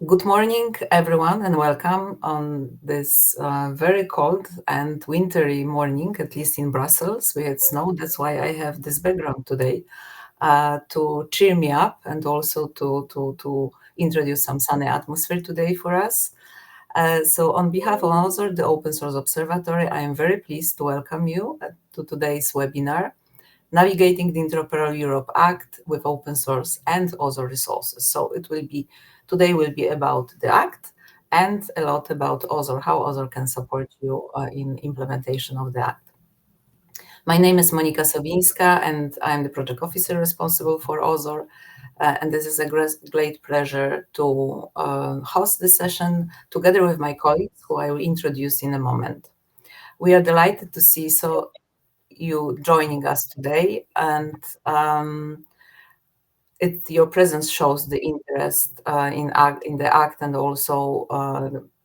Good morning, everyone, and welcome on this very cold and wintry morning, at least in Brussels. We had snow, that's why I have this background today to cheer me up and also to introduce some sunny atmosphere today for us. So, on behalf of OSOR, the Open Source Observatory, I am very pleased to welcome you to today's webinar, Navigating the Interoperable Europe Act with Open Source and OSOR Resources. So today will be about the Act and a lot about OSOR, how OSOR can support you in implementation of the Act. My name is Monika Sobińska, and I'm the project officer responsible for OSOR. And this is a great pleasure to host this session together with my colleagues, who I will introduce in a moment. We are delighted to see you joining us today, and your presence shows the interest in the act, and also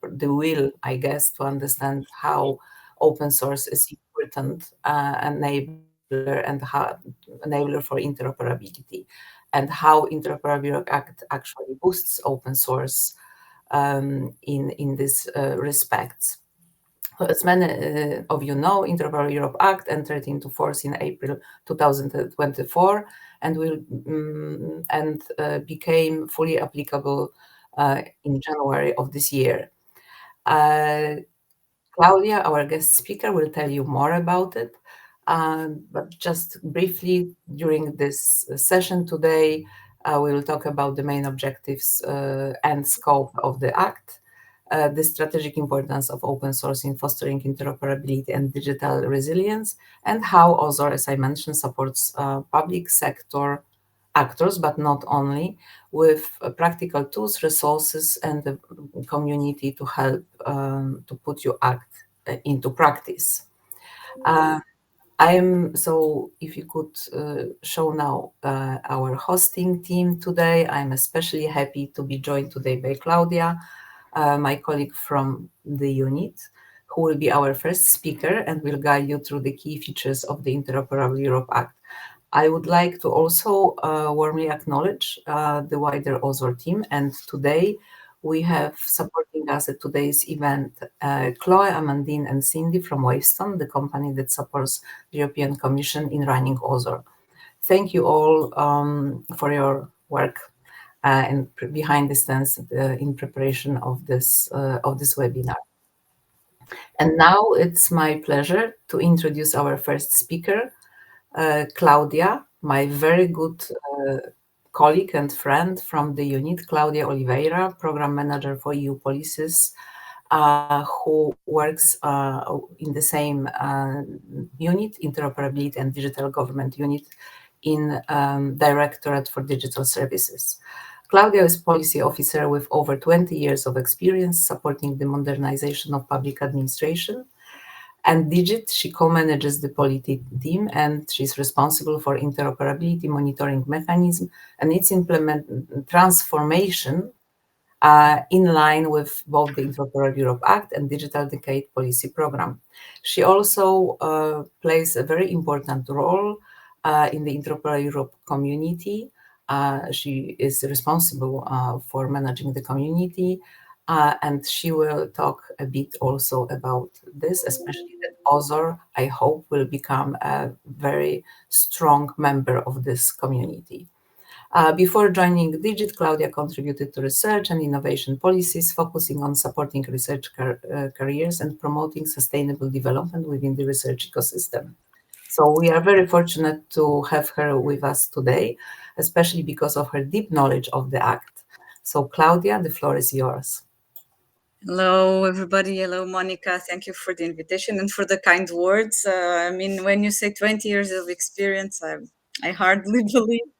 the will, I guess, to understand how open source is important enabler and enabler for interoperability, and how Interoperable Europe Act actually boosts open source in this respects. As many of you know, Interoperable Europe Act entered into force in April 2024 and became fully applicable in January of this year. Claudia, our guest speaker, will tell you more about it. But just briefly, during this session today, we will talk about the main objectives and scope of the Act, the strategic importance of open source in fostering interoperability and digital resilience, and how OSOR, as I mentioned, supports public sector actors, but not only, with practical tools, resources, and the community to help to put your act into practice. So if you could show now our hosting team today, I'm especially happy to be joined today by Claudia, my colleague from the unit, who will be our first speaker and will guide you through the key features of the Interoperable Europe Act. I would like to also warmly acknowledge the wider OSOR team, and today we have supporting us at today's event Chloe, Amandine, and Cindy from Wavestone, the company that supports the European Commission in running OSOR. Thank you all for your work and behind the scenes in preparation of this webinar. And now it's my pleasure to introduce our first speaker, Claudia, my very good colleague and friend from the unit, Claudia Oliveira, Program Manager for EU Policies, who works in the same unit, Interoperability and Digital Government Unit, in Directorate for Digital Services. Claudia is policy officer with over 20 years of experience supporting the modernization of public administration. And Digit, she co-manages the Polity team, and she's responsible for interoperability monitoring mechanism and its transformation in line with both the Interoperable Europe Act and Digital Decade Policy Program. She also plays a very important role in the Interoperable Europe community. She is responsible for managing the community, and she will talk a bit also about this, especially that OSOR, I hope, will become a very strong member of this community. Before joining Digit, Claudia contributed to research and innovation policies, focusing on supporting research careers and promoting sustainable development within the research ecosystem. So we are very fortunate to have her with us today, especially because of her deep knowledge of the Act. So Claudia, the floor is yours. Hello, everybody. Hello, Monica. Thank you for the invitation and for the kind words. When you say 20 years of experience, I hardly believe.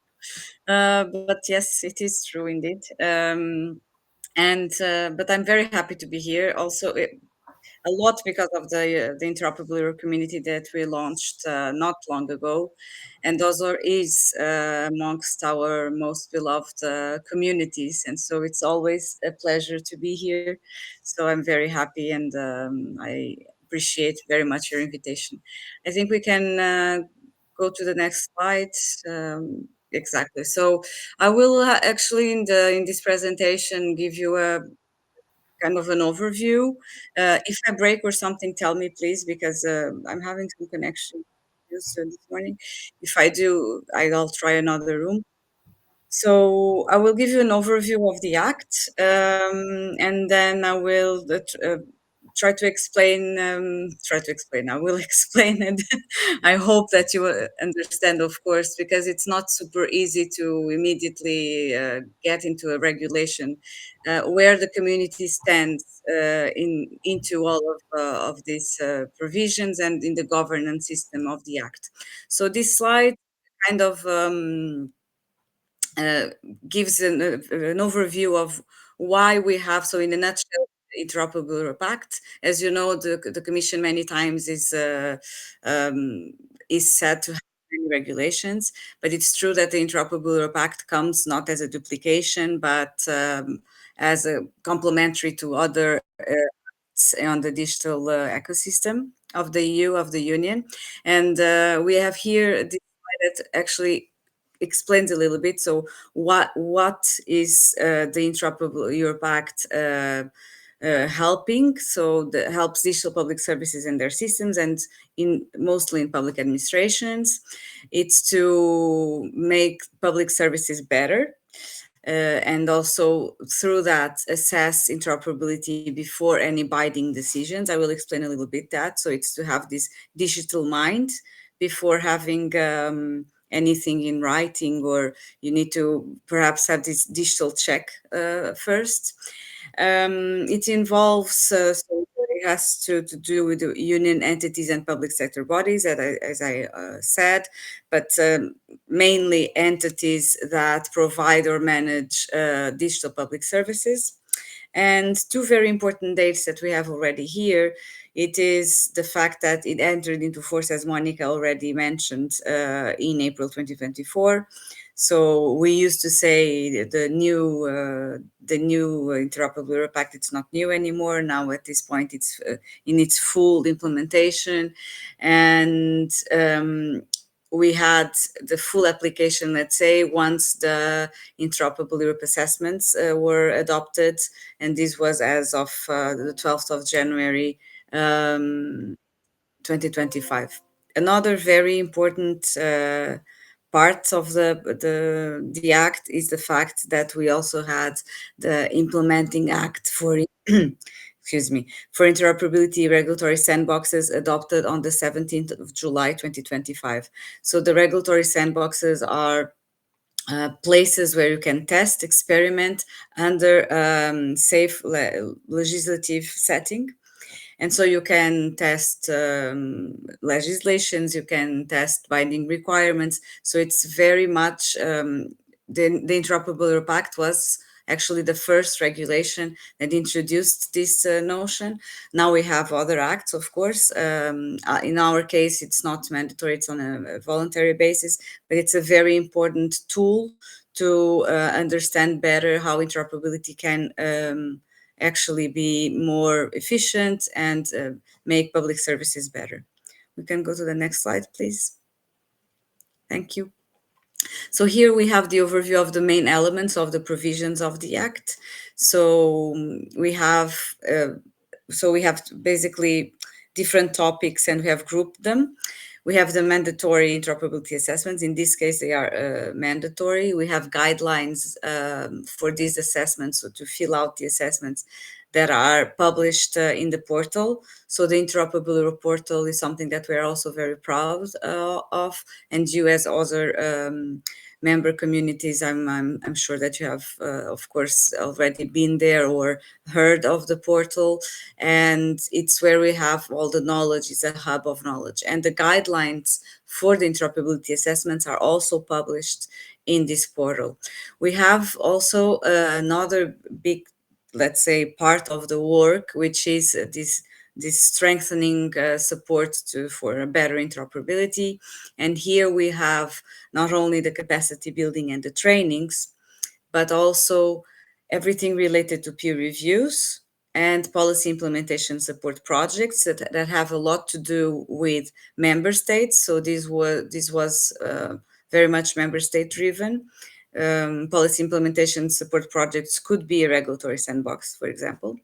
But yes, it is true indeed. But I'm very happy to be here. Also, a lot because of the Interoperable Europe community that we launched not long ago. And OSOR is amongst our most beloved communities. And so it's always a pleasure to be here. So I'm very happy, and I appreciate very much your invitation. I think we can go to the next slide. exactly. So I will actually in this presentation give you a kind of an overview. If I break or something, tell me please, because I'm having some connection issues this morning. If I do, I'll try another room. So I will give you an overview of the act, and then I will try to explain. Try to explain. I will explain, and I hope that you understand, of course, because it's not super easy to immediately get into a regulation where the community stands into all of these provisions and in the governance system of the act. So this slide kind of. Uh, gives an overview of why we have, so in a nutshell, the Interoperable Europe Act. As you know, the Commission many times um, is said to have many regulations, but it's true that the Interoperable Europe Act comes not as a duplication, but as a complementary to other acts on the digital ecosystem of the EU, of the Union. And we have here this slide that actually explains a little bit. So what is the Interoperable Europe Act helping? So that helps digital public services and their systems, and in mostly in public administrations. It's to make public services better. And also through that assess interoperability before any binding decisions. I will explain a little bit that. So it's to have this digital mind before having anything in writing, or you need to perhaps have this digital check first. It involves, so it has to do with the union entities and public sector bodies, as I said, but mainly entities that provide or manage digital public services. And two very important dates that we have already here. It is the fact that it entered into force, as Monica already mentioned, in April 2024. So we used to say the new Interoperable Europe Act. It's not new anymore. Now at this point, it's in its full implementation, and we had the full application, let's say, once the Interoperable Europe assessments were adopted, and this was as of the 12th of January 2025. Another very important part of the act is the fact that we also had the implementing act for excuse me, for interoperability regulatory sandboxes adopted on the 17th of July 2025. So the regulatory sandboxes are places where you can test, experiment under safe legislative setting. And so you can test legislations, you can test binding requirements. So it's very much the Interoperable Europe Act was actually the first regulation that introduced this notion. Now we have other acts, of course. In our case, it's not mandatory, it's on a voluntary basis, but it's a very important tool to understand better how interoperability can actually be more efficient and make public services better. We can go to the next slide, please. Thank you. So here we have the overview of the main elements of the provisions of the Act. So we have basically different topics, and we have grouped them. We have the mandatory interoperability assessments. In this case, they are mandatory. We have guidelines for these assessments, so to fill out the assessments that are published in the portal. So the Interoperable Europe portal is something that we're also very proud of. And you, as other member communities, I'm sure that you have, of course, already been there or heard of the portal. And it's where we have all the knowledge. It's a hub of knowledge. And the guidelines for the interoperability assessments are also published in this portal. We have also another big, let's say, part of the work, which is this strengthening support for a better interoperability. And here we have not only the capacity building and the trainings, but also everything related to peer reviews and policy implementation support projects that have a lot to do with member states. So this was very much member state driven. Policy implementation support projects could be a regulatory sandbox, for example.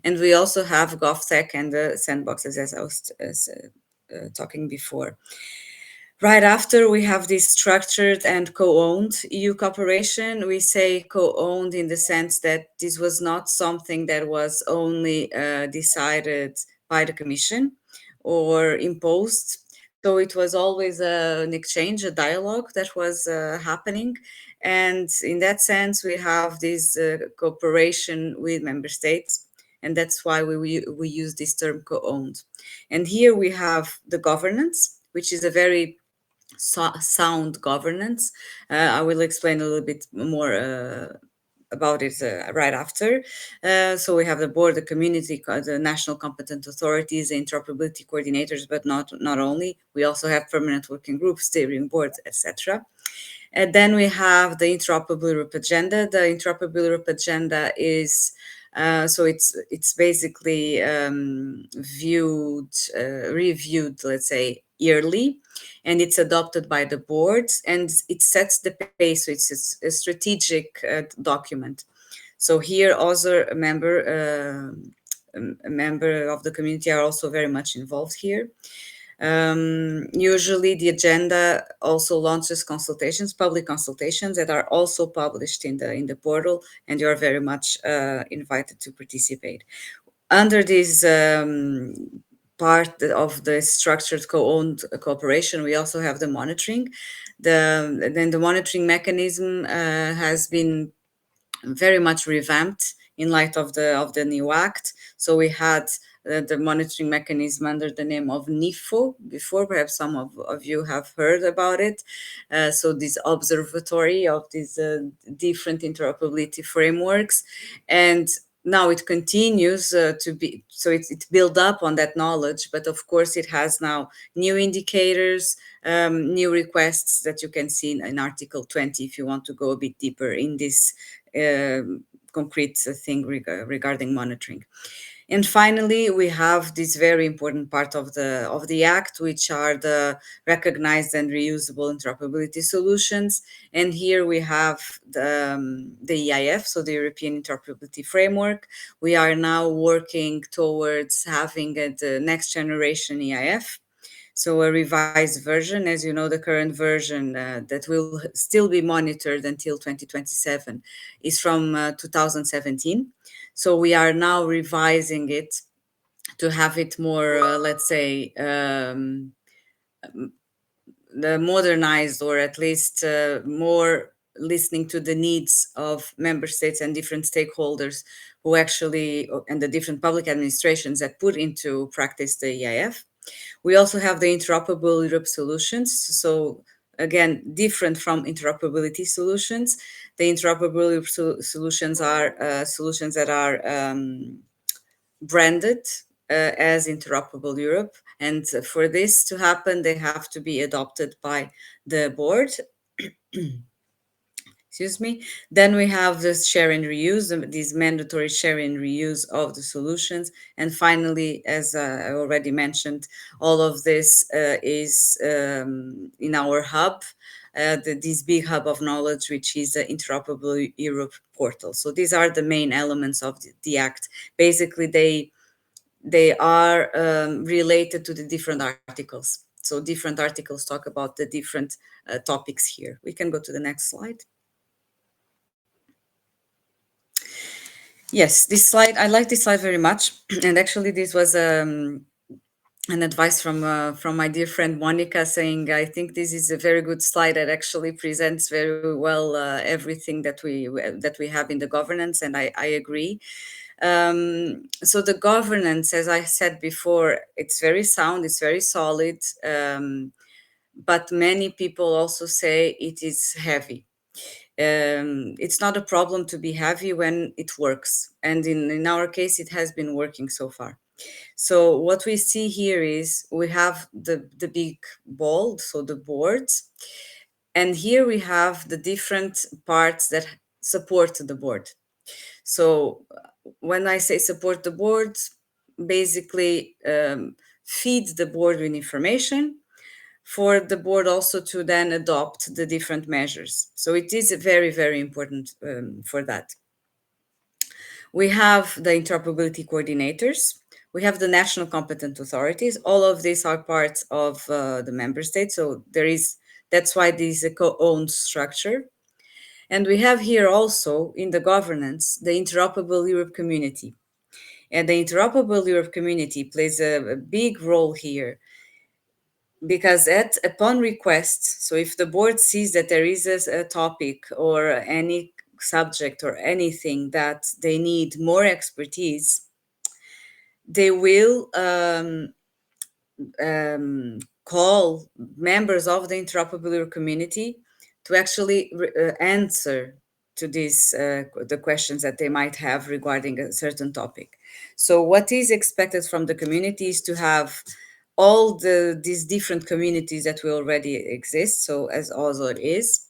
And we also have GovTech and the sandboxes, as I was talking before. Right after, we have this structured and co-owned EU cooperation. We say co-owned in the sense that this was not something that was only decided by the Commission or imposed. So it was always an exchange, a dialogue that was happening. And in that sense, we have this cooperation with member states. And that's why we use this term co-owned. And here we have the governance, which is a very sound governance. I will explain a little bit more about it right after. So we have the board, the community, the national competent authorities, the interoperability coordinators, but not only. We also have permanent working groups, steering boards, etc. And then we have the Interoperable Europe agenda. The Interoperable Europe agenda is so it's basically reviewed, let's say, yearly, and it's adopted by the boards, and it sets the pace. So it's a strategic document. So here, also a member of the community are also very much involved here. Usually the agenda also launches consultations, public consultations that are also published in the portal, and you are very much invited to participate. Under this part of the structured co-owned cooperation, we also have the monitoring. Then the monitoring mechanism has been very much revamped in light of the new act. So we had the monitoring mechanism under the name of NIFO before. Perhaps some of you have heard about it. So this observatory of these different interoperability frameworks, and now it continues to be, so it built up on that knowledge, but of course it has now new indicators, new requests that you can see in Article 20 if you want to go a bit deeper in this concrete thing regarding monitoring. And finally, we have this very important part of the Act, which are the recognized and reusable interoperability solutions. And here we have the EIF, so the European Interoperability Framework. We are now working towards having the next generation EIF. So a revised version. As you know, the current version that will still be monitored until 2027 is from 2017. So we are now revising it to have it more, let's say, the modernized, or at least more listening to the needs of member states and different stakeholders who actually, and the different public administrations that put into practice the EIF. We also have the Interoperable Europe solutions. So again, different from interoperability solutions. The Interoperable Europe solutions are solutions that are branded as Interoperable Europe. And for this to happen, they have to be adopted by the board. Excuse me. Then we have this share and reuse, this mandatory share and reuse of the solutions. And finally, as I already mentioned, all of this is in our hub, this big hub of knowledge, which is the Interoperable Europe portal. So these are the main elements of the Act. Basically, they are related to the different articles. So different articles talk about the different topics here. We can go to the next slide. Yes, this slide, I like this slide very much. And actually, this was an advice from my dear friend Monica, saying, I think this is a very good slide that actually presents very well everything that we have in the governance, and I agree. So the governance, as I said before, it's very sound, it's very solid, but many people also say it is heavy. It's not a problem to be heavy when it works. And in our case, it has been working so far. So what we see here is we have the big ball, so the boards. And here we have the different parts that support the board. So when I say support the board, basically feed the board with information, for the board also to then adopt the different measures. So it is very, very important for that. We have the interoperability coordinators. We have the national competent authorities. All of these are parts of the member state. So that's why this is a co-owned structure. And we have here also in the governance, the Interoperable Europe community. And the Interoperable Europe community plays a big role here because upon request, so if the board sees that there is a topic or any subject or anything that they need more expertise, they will call members of the interoperability community to actually answer to these the questions that they might have regarding a certain topic. So what is expected from the community is to have all these different communities that will already exist, so as OSOR is,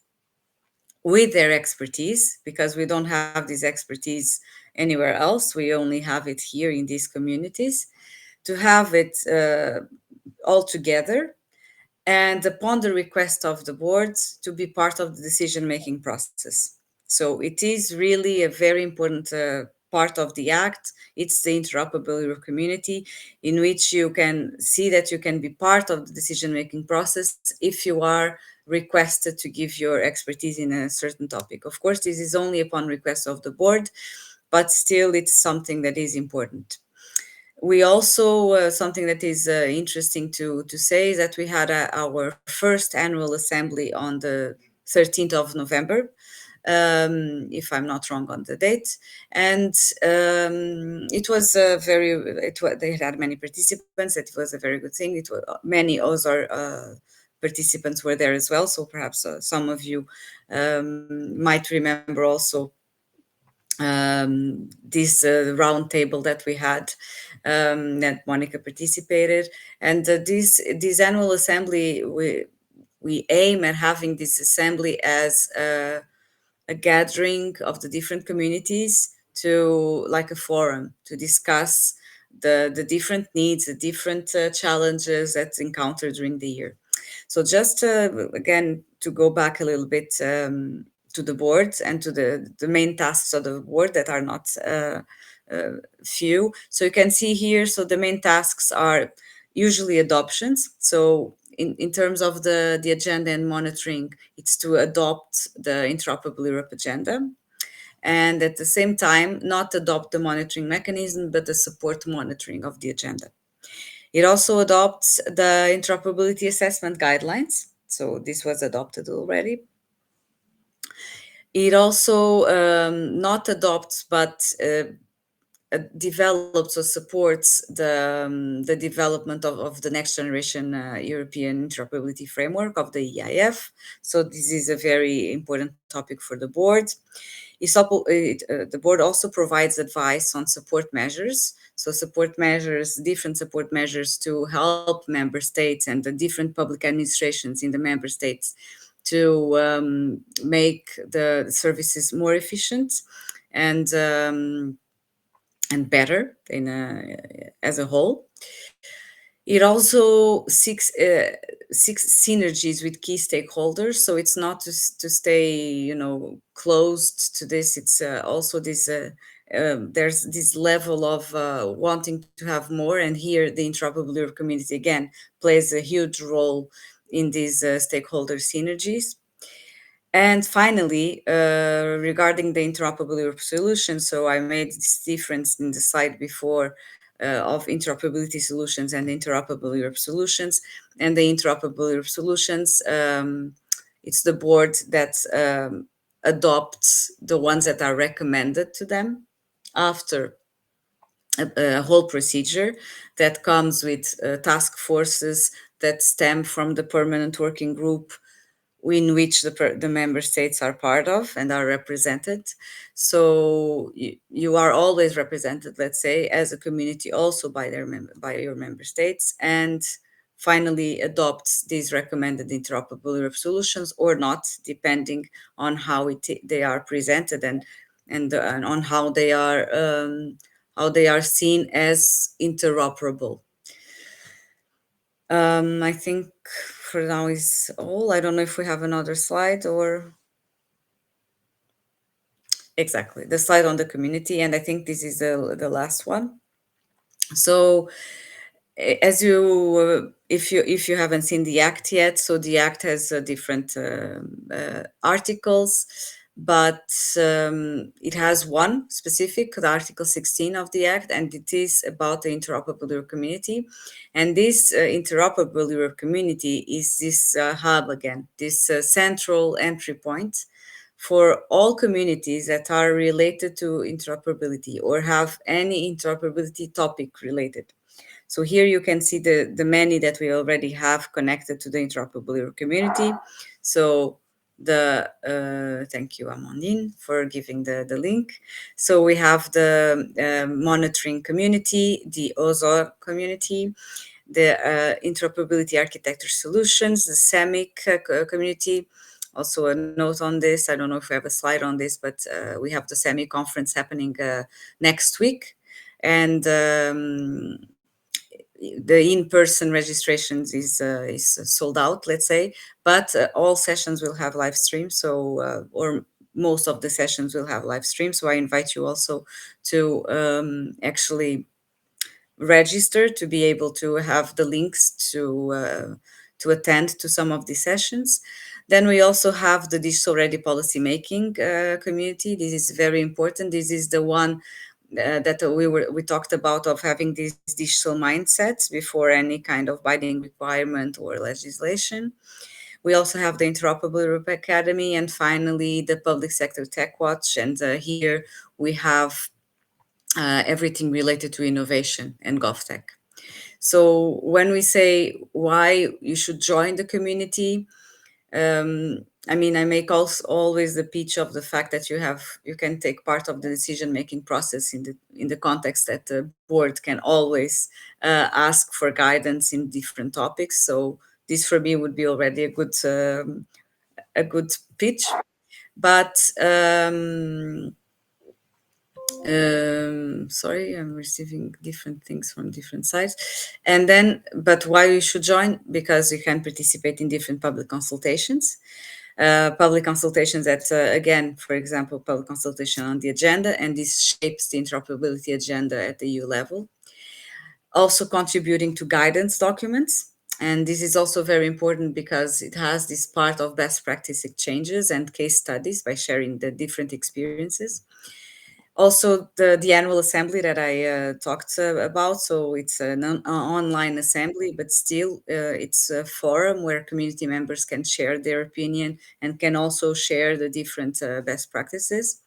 with their expertise, because we don't have this expertise anywhere else. We only have it here in these communities, to have it all together, and upon the request of the board, to be part of the decision-making process. So it is really a very important part of the act. It's the interoperability community, in which you can see that you can be part of the decision-making process if you are requested to give your expertise in a certain topic. Of course, this is only upon request of the board, but still it's something that is important. We also, something that is interesting to say is that we had our first annual assembly on the 13th of November, if I'm not wrong on the date. And it was they had many participants. It was a very good thing. It was many OSOR participants were there as well. So perhaps some of you might remember also this round table that we had, that Monica participated. And this annual assembly, we aim at having this assembly as a gathering of the different communities, to like a forum to discuss the different needs, the different challenges that's encountered during the year. So just again, to go back a little bit to the board and to the main tasks of the board that are not few. So you can see here, so the main tasks are usually adoptions. So in terms of the agenda and monitoring, it's to adopt the Interoperable Europe agenda, and at the same time, not adopt the monitoring mechanism, but the support monitoring of the agenda. It also adopts the interoperability assessment guidelines. So this was adopted already. It also not adopts, but develops or supports the development of the next generation European interoperability framework of the EIF. So this is a very important topic for the board. The board also provides advice on support measures. So different support measures to help member states and the different public administrations in the member states to make the services more efficient and better as a whole. It also seeks synergies with key stakeholders. So it's not to stay, closed to this. It's also this. There's this level of wanting to have more, and here the Interoperable Europe community again plays a huge role in these stakeholder synergies. And finally, regarding the interoperable Europe solution, so I made this difference in the slide before of interoperability solutions and interoperable Europe solutions. And the interoperable Europe solutions, it's the board that adopts the ones that are recommended to them after a whole procedure that comes with task forces that stem from the permanent working group in which the member states are part of and are represented. So you are always represented, let's say, as a community also by your member states, and finally adopts these recommended interoperable Europe solutions or not, depending on how they are presented and on how they are seen as interoperable. I think for now is all. I don't know if we have another slide or exactly the slide on the community, and I think this is the last one. So as you if you haven't seen the act yet, so the act has different articles, but it has one specific, the article 16 of the act, and it is about the interoperable Europe community. And this interoperable Europe community is this hub again, this central entry point for all communities that are related to interoperability or have any interoperability topic related. So here you can see the many that we already have connected to the interoperable community. So thank you, Amandine, for giving the link. So we have the monitoring community, the OSOR community, the interoperability architecture solutions, the SEMIC community. Also a note on this, I don't know if we have a slide on this, but we have the SEMI conference happening next week. And the in-person registrations is sold out, let's say, but all sessions will have live stream. So or most of the sessions will have live stream. So I invite you also to actually register to be able to have the links to attend to some of these sessions. Then we also have the digital ready policy making community. This is very important. This is the one that we talked about, of having these digital mindsets before any kind of binding requirement or legislation. We also have the Interoperable Europe Academy, and finally the Public Sector Tech Watch. And here we have everything related to innovation and GovTech. So when we say why you should join the community, I mean, I make also always the pitch of the fact that you can take part of the decision making process in the context that the board can always ask for guidance in different topics. So this for me would be already a good pitch. But sorry, I'm receiving different things from different sides. And then, but why you should join? Because you can participate in different public consultations. Public consultations that, again, for example, public consultation on the agenda, and this shapes the interoperability agenda at the EU level. Also contributing to guidance documents. And this is also very important because it has this part of best practice exchanges and case studies by sharing the different experiences. Also, the annual assembly that I talked about. So it's an online assembly, but still it's a forum where community members can share their opinion and can also share the different best practices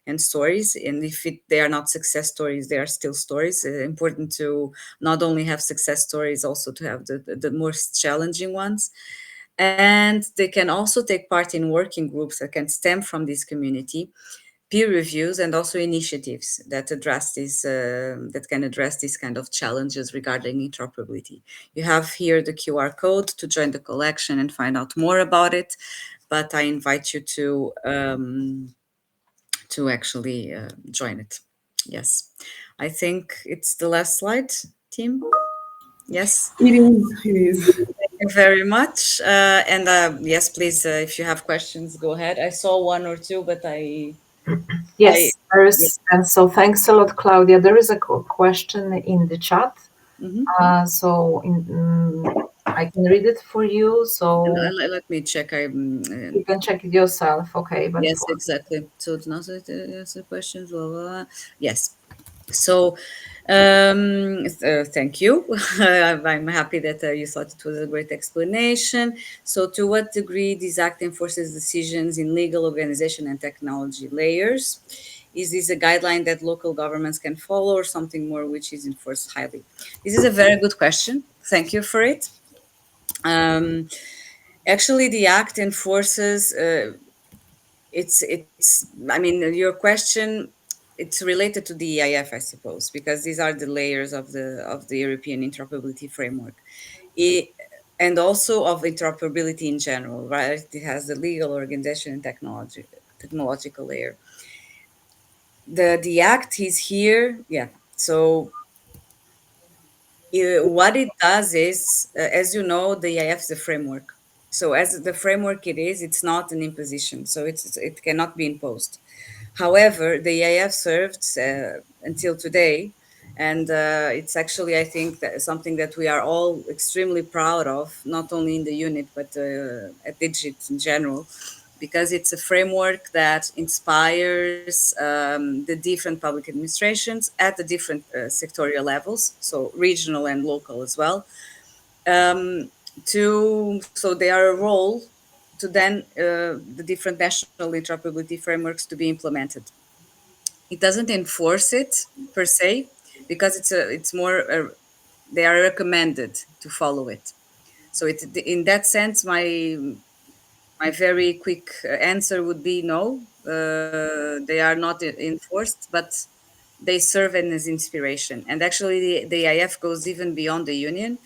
and stories. And if they are not success stories, they are still stories. Important to not only have success stories, also to have the most challenging ones. And they can also take part in working groups that can stem from this community, peer reviews, and also initiatives that address these that can address these kind of challenges regarding interoperability. You have here the QR code to join the collection and find out more about it, but I invite you to actually join it. Yes, I think it's the last slide, team. Yes. It is. It is. Thank you very much. And yes, please, if you have questions, go ahead. I saw one or two, but I Yes, there yeah. is. And so thanks a lot, Claudia. There is a question in the chat. Mhm. I can read it for you. So Let me check. you can check it yourself. Okay, but Yes, exactly. So to answer the questions, blah, blah, blah. Yes. So, thank you. I'm happy that you thought it was a great explanation. So, to what degree this act enforces decisions in legal, organization, and technology layers? Is this a guideline that local governments can follow, or something more which is enforced highly? This is a very good question. Thank you for it. Actually, the act enforces. It's. I mean, your question, it's related to the EIF, I suppose, because these are the layers of the European interoperability framework, it, and also of interoperability in general, right? It has the legal, organization, and technological layer. The act is here, yeah. So What it does is, as you know, the EIF is a framework. So as the framework it is, it's not an imposition. So it cannot be imposed. However, the EIF served until today, and it's actually, I think, that something that we are all extremely proud of, not only in the unit but at Digit in general, because it's a framework that inspires the different public administrations at the different sectorial levels, so regional and local as well, so they are a role to then the different national interoperability frameworks to be implemented. It doesn't enforce it per se, because it's more they are recommended to follow it. So in that sense, my very quick answer would be no. They are not enforced, but they serve as inspiration. And actually, the IF goes even beyond the union.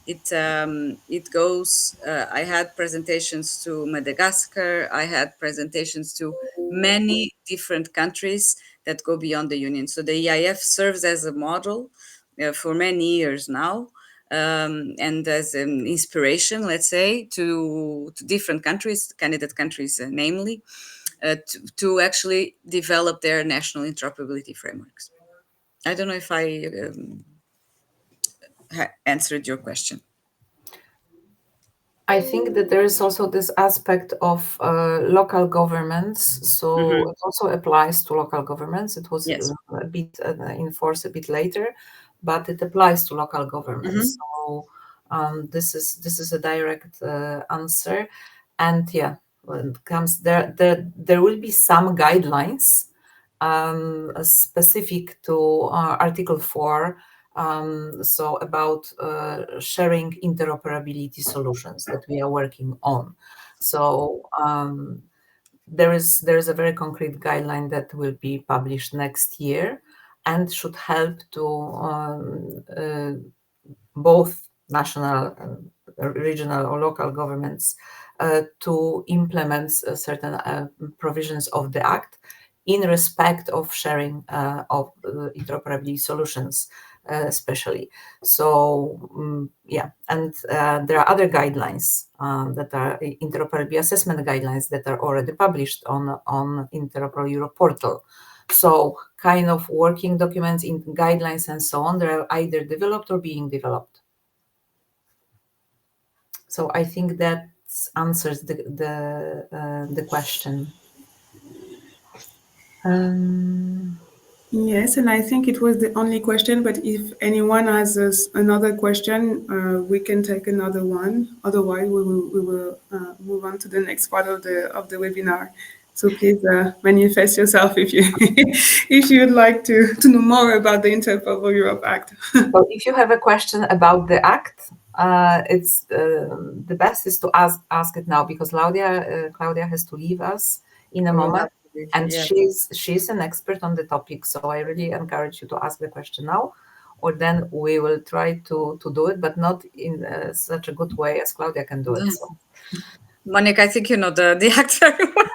It goes. I had presentations to Madagascar. I had presentations to many different countries that go beyond the union. So the EIF serves as a model for many years now, and as an inspiration, let's say, to different countries, candidate countries, namely, to actually develop their national interoperability frameworks. I don't know if I answered your question. I think that there is also this aspect of local governments. So Hmm. it also applies to local governments. It was Yes. a bit enforced a bit later, but it applies to local governments. Hmm. So this is a direct answer. And yeah, when it comes there will be some guidelines specific to Article 4, so about sharing interoperability solutions that we are working on. So there is a very concrete guideline that will be published next year and should help to both national, regional, or local governments to implement certain provisions of the Act in respect of sharing of interoperability solutions, especially. So, yeah, and there are other guidelines that are interoperability assessment guidelines that are already published on Interoperable Europe portal. So, kind of working documents, in guidelines, and so on, they're either developed or being developed. So I think that answers the question. Um, Yes, and I think it was the only question, but if anyone has another question, we can take another one. Otherwise, we will move on to the next part of the webinar. So please manifest yourself if you if you'd like to know more about the Interoperable Europe Act. so if you have a question about the Act, it's the best is to ask it now, because Claudia has to leave us in a We will moment, have to be, and yes. she's an expert on the topic. So I really encourage you to ask the question now, or then we will try to do it, but not in such a good way as Claudia can do it. So Monica, I think you know the act very well.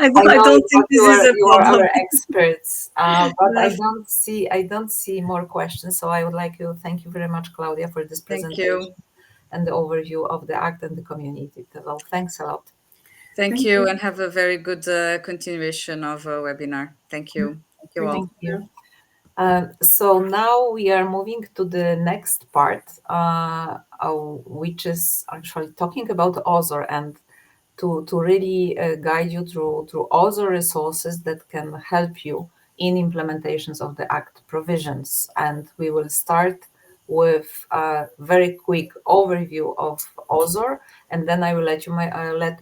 I I know don't think you this is are a you are problem. our experts, but Yes. I don't see more questions. So I would like to thank you very much, Claudia, for this Thank presentation you. and the overview of the Act and the community. So thanks a lot. Thank Thank you, you. and have a very good continuation of a webinar. Thank you. Thank you Thank all. Thank you. you. So now we are moving to the next part, which is actually talking about OSOR, and to really guide you through OSOR resources that can help you in implementations of the Act provisions. And we will start with a very quick overview of OSOR, and then I will let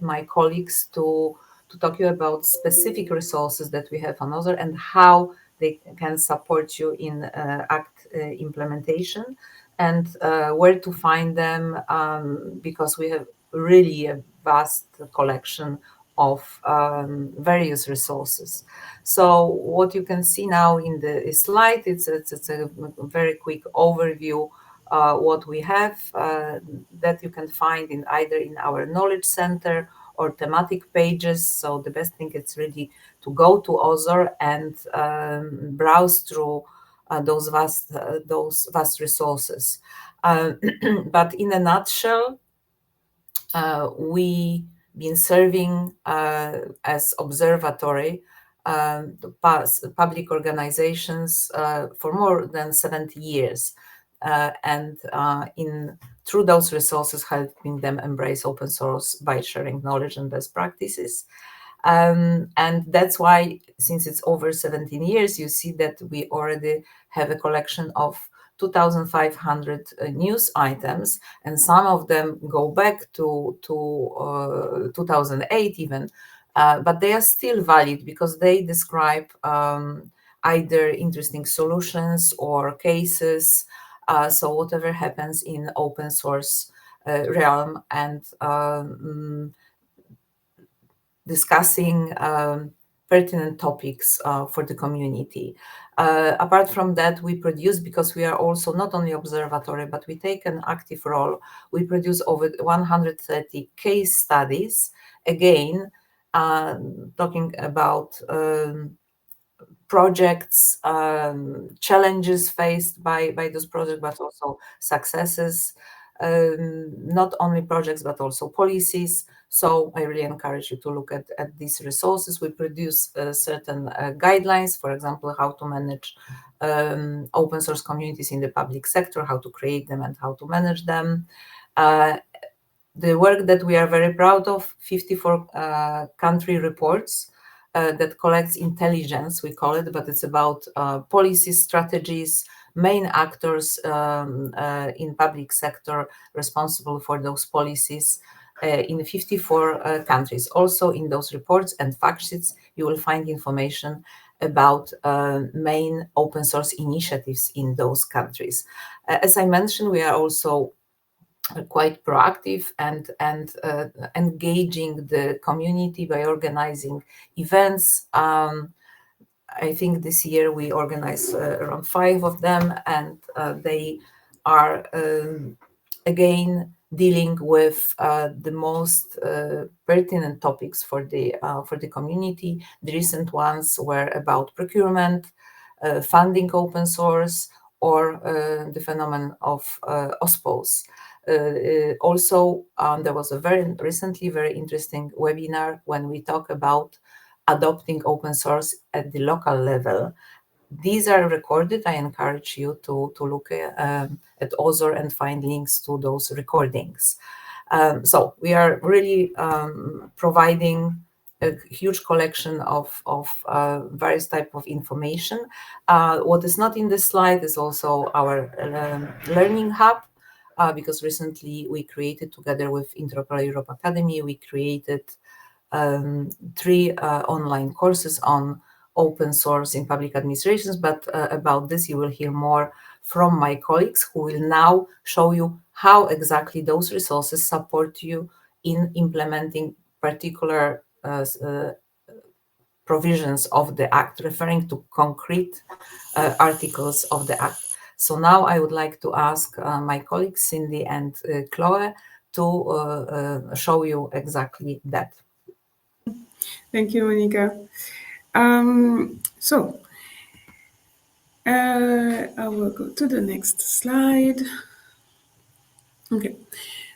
my colleagues to talk you about specific resources that we have on OSOR and how they can support you in Act implementation, and where to find them, because we have really a vast collection of various resources. So what you can see now in the slide, it's a very quick overview what we have that you can find in either in our knowledge center or thematic pages. So the best thing is really to go to OSOR and browse through those vast resources. But in a nutshell, we been serving as Observatory public organizations for more than 70 years. And through those resources, helping them embrace open source by sharing knowledge and best practices. And that's why, since it's over 17 years, you see that we already have a collection of 2,500 news items, and some of them go back to 2008 even, but they are still valid because they describe either interesting solutions or cases. So whatever happens in open source realm, and discussing pertinent topics for the community. Apart from that, we produce, because we are also not only observatory, but we take an active role, we produce over 130 case studies, again, talking about projects, challenges faced by those projects, but also successes, not only projects, but also policies. So I really encourage you to look at these resources. We produce certain guidelines, for example, how to manage open source communities in the public sector, how to create them and how to manage them. The work that we are very proud of, 54 country reports that collects intelligence, we call it, but it's about policy strategies, main actors in public sector responsible for those policies in 54 countries. Also in those reports and fact sheets, you will find information about main open source initiatives in those countries. As I mentioned, we are also quite proactive and engaging the community by organizing events. I think this year we organized around 5 of them, and they are again dealing with the most pertinent topics for the community. The recent ones were about procurement, funding open source, or the phenomenon of OSPOs. Also, there was a recently very interesting webinar when we talk about adopting open source at the local level. These are recorded. I encourage you to look at OSOR and find links to those recordings. So we are really providing a huge collection of various type of information. What is not in this slide is also our learning hub, because recently we created, together with Interoperable Europe Academy, we created 3 online courses on open source in public administrations. But about this, you will hear more from my colleagues, who will now show you how exactly those resources support you in implementing particular provisions of the Act, referring to concrete articles of the Act. So now I would like to ask my colleagues Cindy and Chloe to show you exactly that. Thank you, Monica. I will go to the next slide. Okay.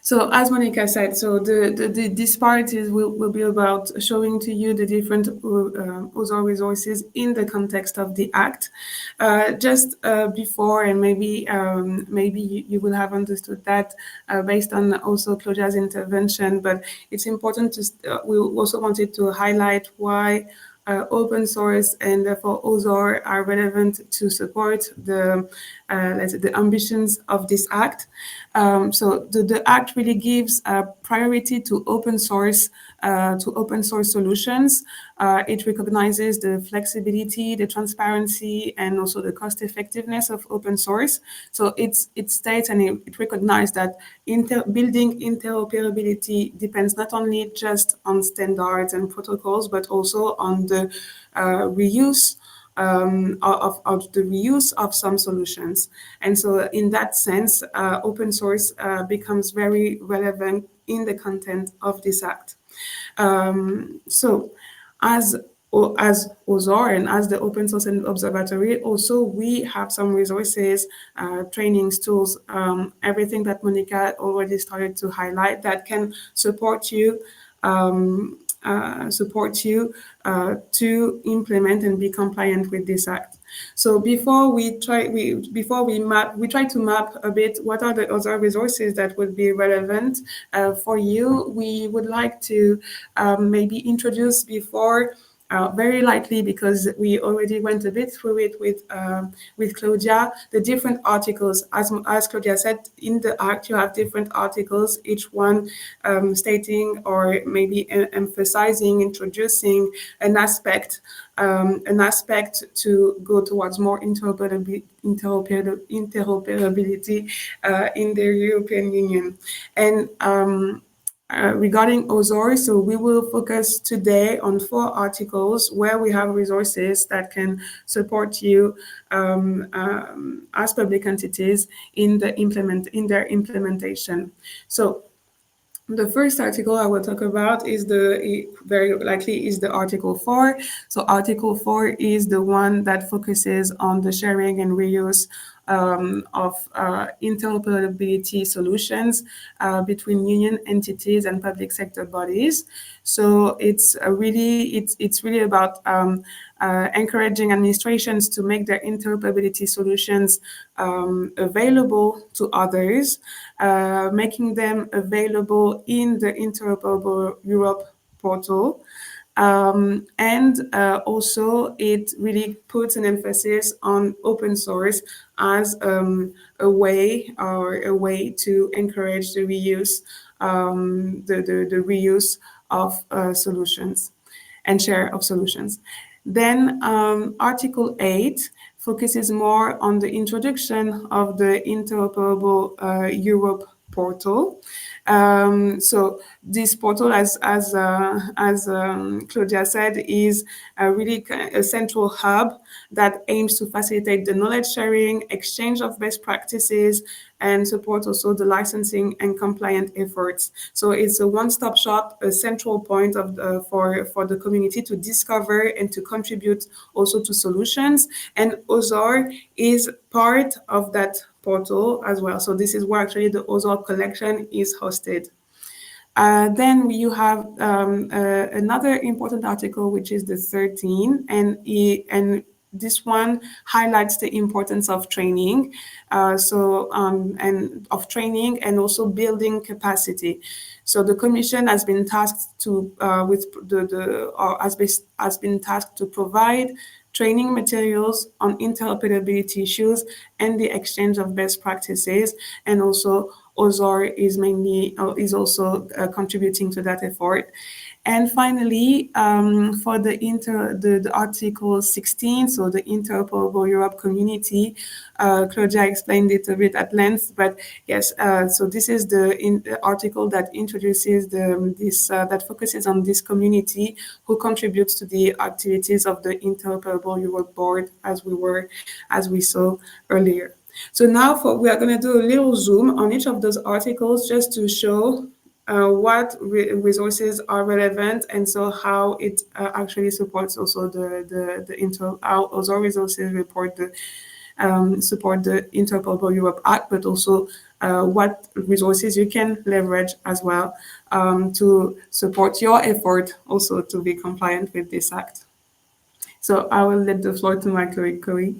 So as Monica said, so this part will be about showing to you the different OSOR resources in the context of the Act. Just before, and maybe you will have understood that based on also Claudia's intervention, but it's important to, we also wanted to highlight why open source and therefore OSOR are relevant to support the let's say the ambitions of this Act. So the Act really gives priority to open source solutions. It recognizes the flexibility, the transparency, and also the cost effectiveness of open source. So it states and it recognizes that building interoperability depends not only just on standards and protocols, but also on the reuse of the reuse of some solutions. And so in that sense, open source becomes very relevant in the content of this Act. So as as OSOR and as the Open Source and Observatory, also we have some resources, trainings, tools, everything that Monica already started to highlight that can support you um, to implement and be compliant with this act. So before we try to map a bit what are the other resources that would be relevant for you. We would like to maybe introduce before very likely, because we already went a bit through it with Claudia, the different articles. As Claudia said, in the Act, you have different articles, each one stating or maybe emphasizing, introducing an aspect to go towards more interoperability in the European Union. And regarding OSOR, so we will focus today on 4 articles where we have resources that can support you as public entities in their implementation. So the first article I will talk about is very likely is the Article 4. So Article 4 is the one that focuses on the sharing and reuse of interoperability solutions between union entities and public sector bodies. So it's really about encouraging administrations to make their interoperability solutions available to others, making them available in the Interoperable Europe portal. And also it really puts an emphasis on open source as a way to encourage the reuse, the reuse of solutions and share of solutions. Then Article 8 focuses more on the introduction of the Interoperable Europe portal. So this portal, as Claudia said, is really a central hub that aims to facilitate the knowledge sharing, exchange of best practices, and support also the licensing and compliant efforts. So it's a one-stop shop, a central point for the community to discover and to contribute also to solutions. And OSOR is part of that portal as well. So this is where actually the OSOR collection is hosted. Then you have another important article, which is the 13, and this one highlights the importance of training, and of training and also building capacity. So the Commission has been tasked to has been tasked to provide training materials on interoperability issues and the exchange of best practices, and also OSOR is also contributing to that effort. And finally, for the Article 16, so the Interoperable Europe Community, Claudia explained it a bit at length, but yes, so this is the article that introduces that focuses on this community who contributes to the activities of the Interoperable Europe Board, as we saw earlier. So now we are going to do a little zoom on each of those articles just to show what resources are relevant, and so how it actually supports also how OSOR resources support the Interoperable Europe Act, but also what resources you can leverage as well to support your effort also to be compliant with this act. So I will let the floor to my colleague.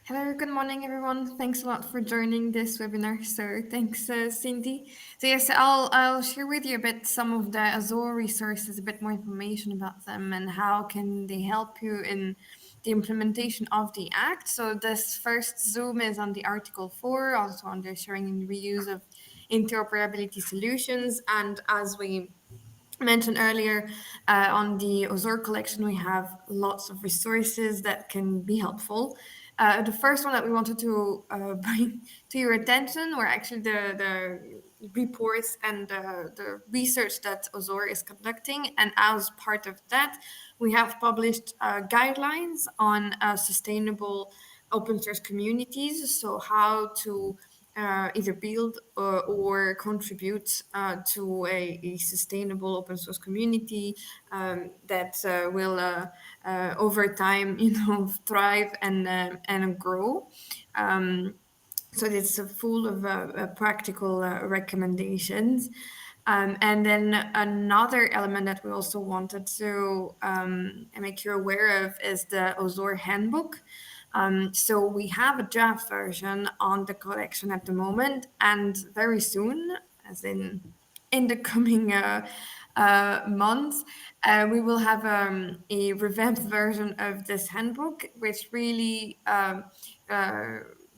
Hello, good morning, everyone. Thanks a lot for joining this webinar. So thanks, Cindy. So yes, I'll share with you a bit some of the OSOR resources, a bit more information about them and how can they help you in the implementation of the Act. So this first zoom is on the Article 4, also on the sharing and reuse of interoperability solutions. And as we mentioned earlier, on the OSOR collection, we have lots of resources that can be helpful. The first one that we wanted to bring to your attention were actually the reports and the research that OSOR is conducting. And as part of that, we have published guidelines on sustainable open source communities. So how to either build or contribute to a sustainable open source community that will over time, thrive and grow. So it's full of practical recommendations. And then another element that we also wanted to make you aware of is the OSOR handbook. So we have a draft version on the collection at the moment, and very soon, as in the coming months, we will have a revamped version of this handbook, which really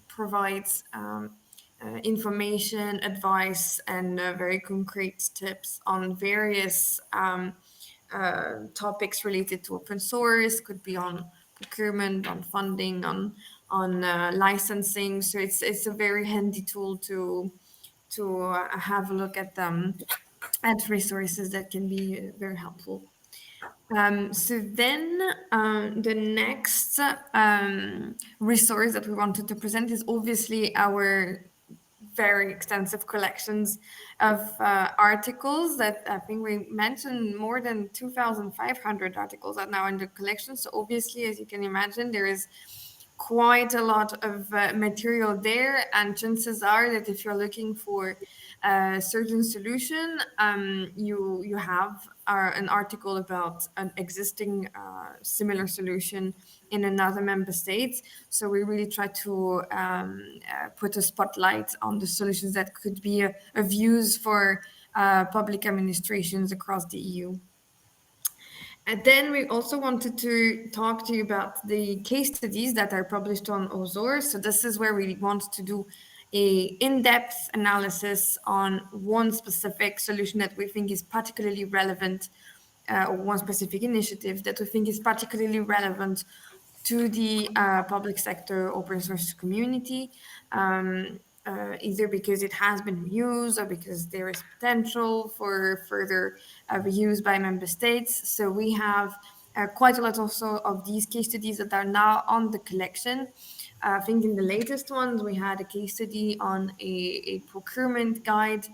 provides information, advice, and very concrete tips on various topics related to open source. Could be on procurement, on funding, on licensing. So it's a very handy tool to have a look at them, at resources that can be very helpful. So then the next resource that we wanted to present is obviously our very extensive collections of articles that I think we mentioned more than 2,500 articles are now in the collection. So obviously, as you can imagine, there is quite a lot of material there, and chances are that if you're looking for a certain solution, you have an article about an existing similar solution in another member state. So we really try to put a spotlight on the solutions that could be of use for public administrations across the EU. And then we also wanted to talk to you about the case studies that are published on OSOR. So this is where we want to do a in-depth analysis on one specific solution that we think is particularly relevant, or one specific initiative that we think is particularly relevant to the public sector open source community, either because it has been reused or because there is potential for further reuse by member states. So we have quite a lot also of these case studies that are now on the collection. I think in the latest ones, we had a case study on a procurement guide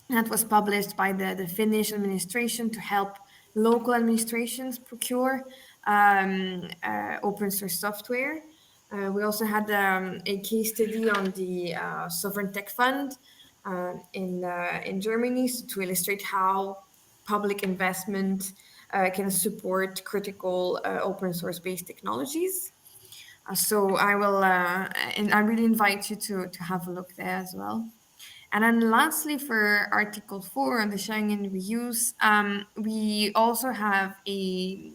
that was published by the Finnish administration to help local administrations procure open source software. We also had a case study on the Sovereign Tech Fund in Germany, so to illustrate how public investment can support critical open source based technologies. So I will, and I really invite you to have a look there as well. And then lastly, for Article 4 on the sharing and reuse, we also have a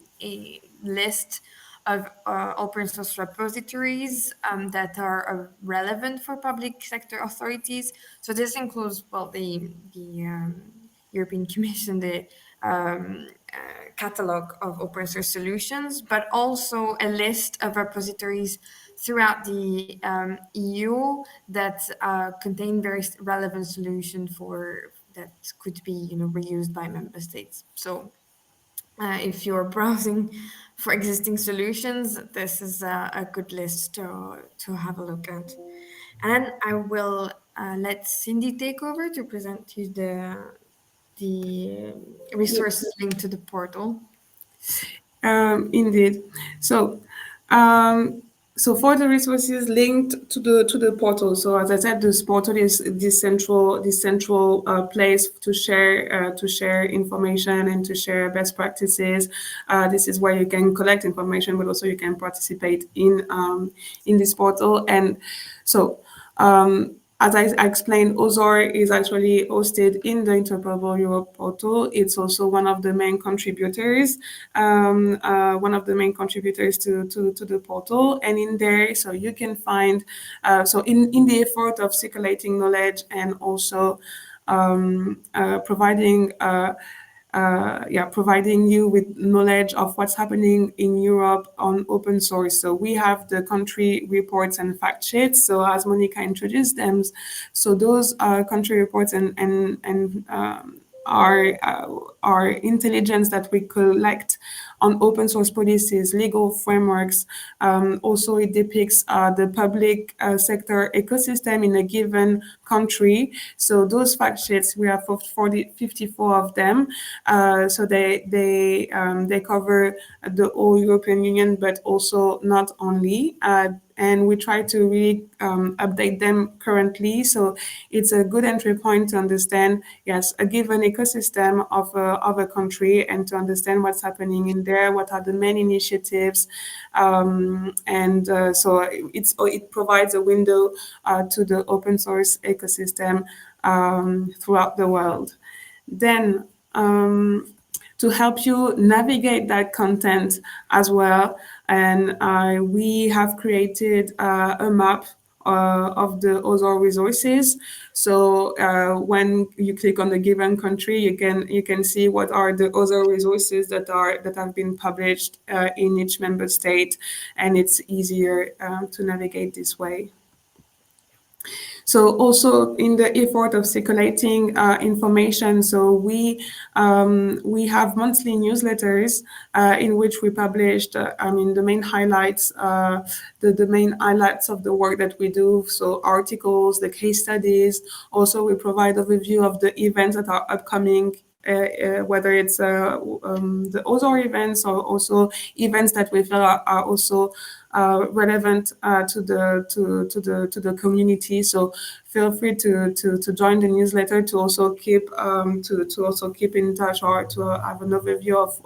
list of open source repositories that are relevant for public sector authorities. So this includes, well, the European Commission, the catalog of open source solutions, but also a list of repositories throughout the EU that contain very relevant solutions for that could be, reused by member states. So if you're browsing for existing solutions, this is a good list to have a look at. And I will let Cindy take over to present you the resources linked to the portal. Indeed. So for the resources linked to the portal, so as I said, this portal is this central place to share information and to share best practices. This is where you can collect information, but also you can participate in this portal. And so as I explained, OSOR is actually hosted in the Interoperable Europe portal. It's also one of the main contributors, to the portal. And in there, so you can find, in the effort of circulating knowledge and also providing you with knowledge of what's happening in Europe on open source. So we have the country reports and fact sheets. So as Monica introduced them, so those country reports and our intelligence that we collect on open source policies, legal frameworks. Also, it depicts the public sector ecosystem in a given country. So those fact sheets, we have 54 of them. So they cover the whole European Union, but also not only. And we try to really update them currently. So it's a good entry point to understand, yes, a given ecosystem of a country, and to understand what's happening in there, what are the main initiatives. So it provides a window to the open source ecosystem throughout the world. Then, to help you navigate that content as well, and we have created a map of the OSOR resources. So when you click on the given country, you can see what are the OSOR resources that have been published in each member state, and it's easier to navigate this way. So also in the effort of circulating information, so we have monthly newsletters in which we published, the main highlights, the main highlights of the work that we do. So articles, the case studies. Also, we provide overview of the events that are upcoming. Whether it's the OSOR events, or also events that we feel are also relevant to the community. So feel free to join the newsletter to also keep in touch, or to have an overview of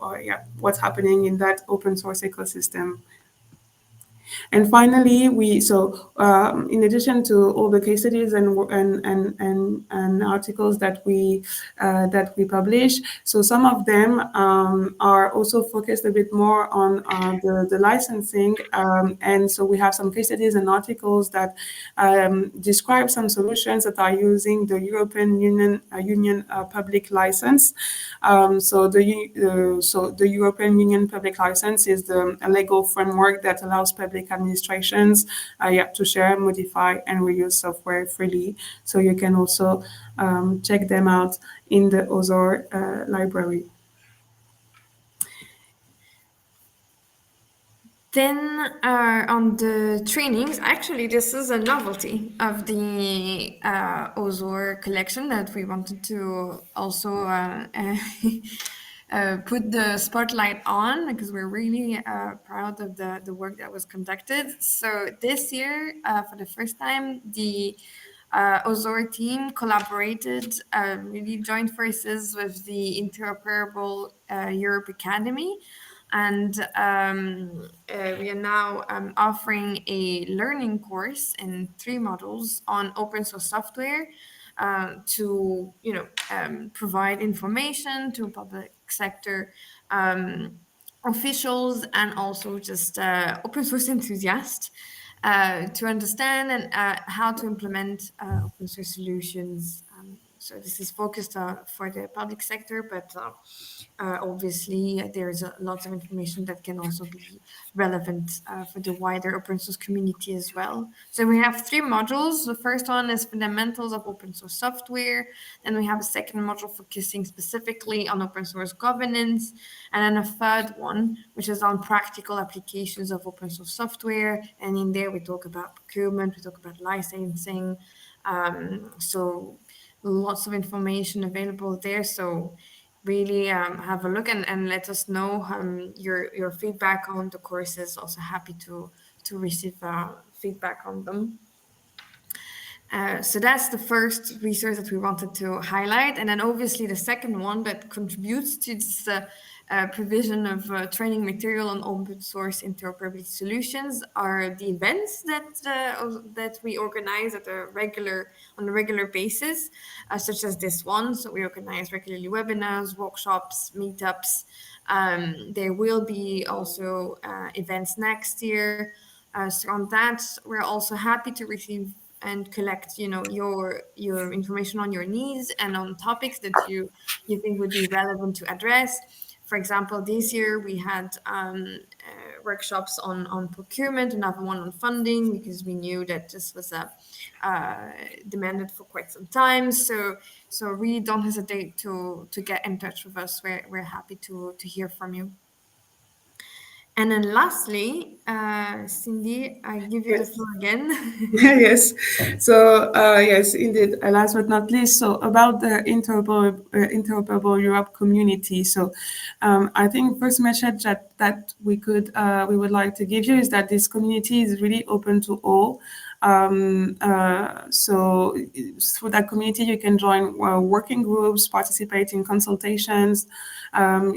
what's happening in that open source ecosystem. And finally, in addition to all the case studies and articles that we publish, so some of them are also focused a bit more on the licensing, and so we have some case studies and articles that describe some solutions that are using the European Union public license. So the European Union public license is a legal framework that allows public administrations to share, modify, and reuse software freely. So you can also check them out in the OSOR library. Then on the trainings, actually this is a novelty of the OSOR collection that we wanted to also put the spotlight on, because we're really proud of the work that was conducted. So this year, for the first time, the OSOR team collaborated, really joined forces with the Interoperable Europe Academy. And we are now offering a learning course in 3 modules on open source software to provide information to public sector officials, and also just open source enthusiasts to understand and how to implement open source solutions. So this is focused for the public sector, but obviously there's lots of information that can also be relevant for the wider open source community as well. So we have 3 modules. The first one is fundamentals of open source software. Then we have a second module focusing specifically on open source governance. And then a third one, which is on practical applications of open source software. And in there we talk about procurement, we talk about licensing. So lots of information available there. So really have a look and let us know your feedback on the courses. Also happy to receive feedback on them. So that's the first resource that we wanted to highlight. And then obviously the second one that contributes to this provision of training material on open source interoperability solutions are the events that we organize on a regular basis, such as this one. So we organize regularly webinars, workshops, meetups. There will be also events next year. So on that, we're also happy to receive and collect, your information on your needs and on topics that you think would be relevant to address. For example, this year we had workshops on procurement, another one on funding, because we knew that this was demanded for quite some time. So really don't hesitate to get in touch with us. We're happy to hear from you. And then lastly, Cindy, I give you the Yes. floor again. Yes. So, yes, indeed. Last but not least, so about the Interoperable Europe community. So, I think first message that we would like to give you is that this community is really open to all. So through that community, you can join working groups, participate in consultations,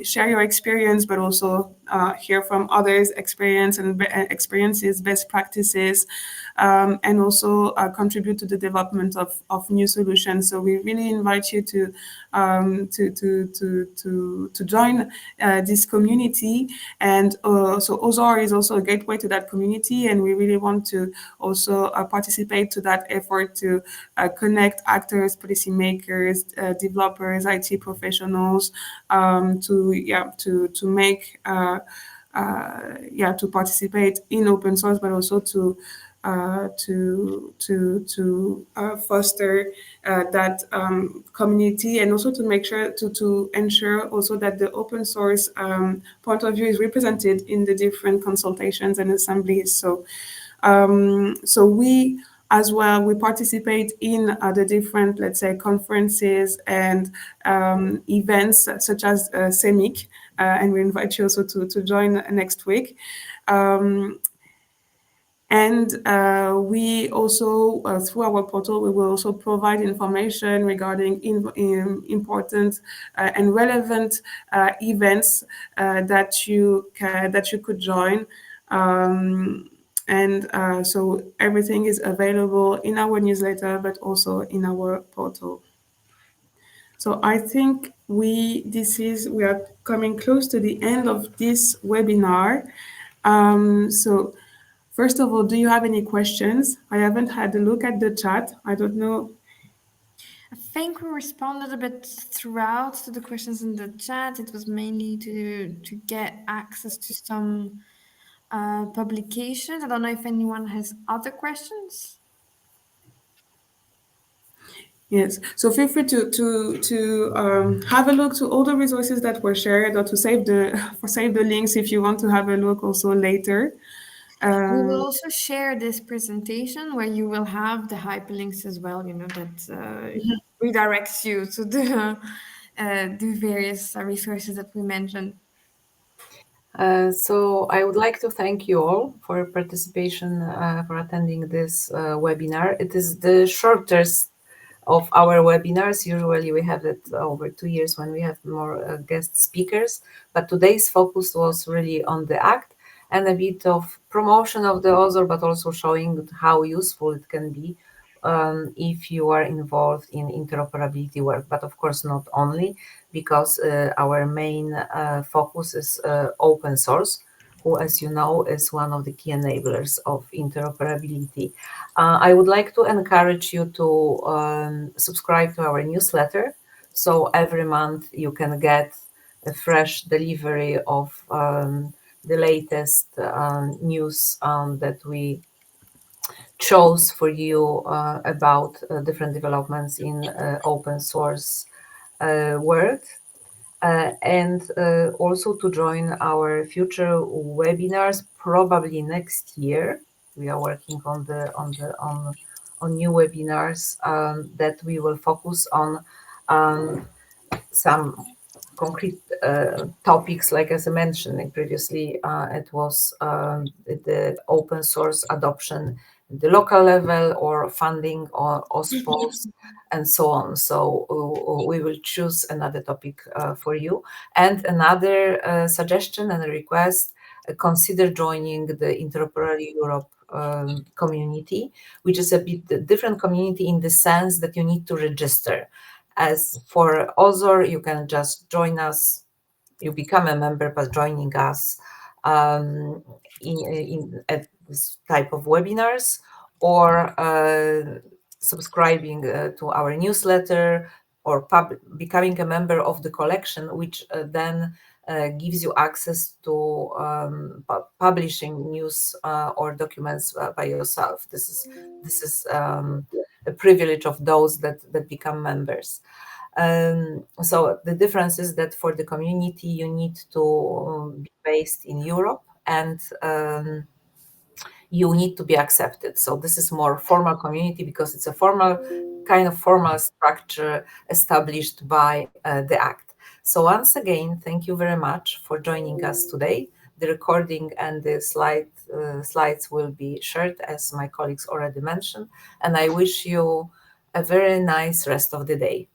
share your experience, but also hear from others' experiences, best practices, and also contribute to the development of new solutions. So we really invite you to join this community. And so OSOR is also a gateway to that community, and we really want to also participate to that effort to connect actors, policymakers, developers, IT professionals, to make to participate in open source, but also to foster that community, and also to make sure to ensure also that the open source point of view is represented in the different consultations and assemblies. So we as well, we participate in the different, let's say, conferences and events such as CEMIC, and we invite you also to join next week. And we also, through our portal, we will also provide information regarding important and relevant events that you could join. So everything is available in our newsletter, but also in our portal. So I think we are coming close to the end of this webinar. So first of all, do you have any questions? I haven't had a look at the chat. I don't know. I think we responded a bit throughout to the questions in the chat. It was mainly to get access to some publications. I don't know if anyone has other questions. Yes. So feel free to have a look to all the resources that were shared, or to save the links if you want to have a look also later. We will also share this presentation where you will have the hyperlinks as well, that redirects you to the various resources that we mentioned. So I would like to thank you all for your participation, for attending this webinar. It is the shortest of our webinars. Usually we have it over 2 years when we have more guest speakers, but today's focus was really on the Act and a bit of promotion of the OSOR, but also showing how useful it can be if you are involved in interoperability work, but of course not only, because our main focus is open source, who, as you know, is one of the key enablers of interoperability. I would like to encourage you to subscribe to our newsletter. So every month you can get a fresh delivery of the latest news that we chose for you about different developments in open source world. And also to join our future webinars, probably next year. We are working on new webinars that we will focus on some concrete topics, like as I mentioned previously, it was the open source adoption at the local level, or funding, or OSPOs, and so on. So we will choose another topic for you. And another suggestion and a request, consider joining the Interoperable Europe community, which is a bit different community in the sense that you need to register. As for OSOR, you can just join us. You become a member by joining us at this type of webinars, or subscribing to our newsletter, or becoming a member of the collection, which then gives you access to publishing news or documents by yourself. This is a privilege of those that become members. So the difference is that for the community, you need to be based in Europe, and you need to be accepted. So this is more formal community because it's a formal structure established by the Act. So once again, thank you very much for joining us today. The recording and the slides will be shared, as my colleagues already mentioned, and I wish you a very nice rest of the day.